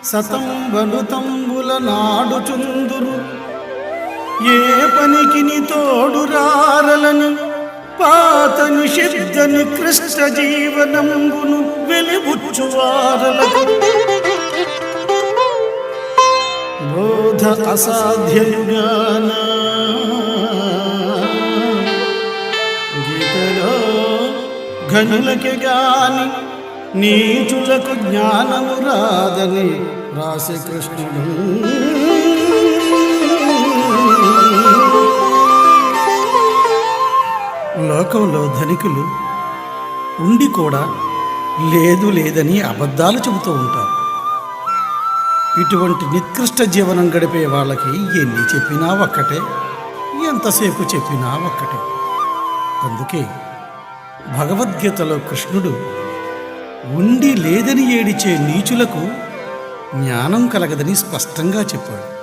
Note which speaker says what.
Speaker 1: సతంబలు తంబుల నాడుచుందురు ఏ పనికిని తోడు రారలను పాత నిషిద్ధ నికృష్ట జీవనంబును వెలిబుచ్చువారలకు బోధ అసాధ్యంగాన గీతలో ఘనులకి గాని నీచులకు జ్ఞానము రాదని రాసే కృష్ణుడు. లోకంలో ధనికులు ఉండి కూడా లేదు లేదని అబద్ధాలు చెబుతూ ఉంటారు. ఇటువంటి నికృష్ట జీవనం గడిపే వాళ్ళకి ఎన్ని చెప్పినా ఒక్కటే, ఎంతసేపు చెప్పినా ఒక్కటే. అందుకే భగవద్గీతలో కృష్ణుడు ఉండి లేదని ఏడిచే నీచులకు జ్ఞానం కలగదని స్పష్టంగా చెప్పాడు.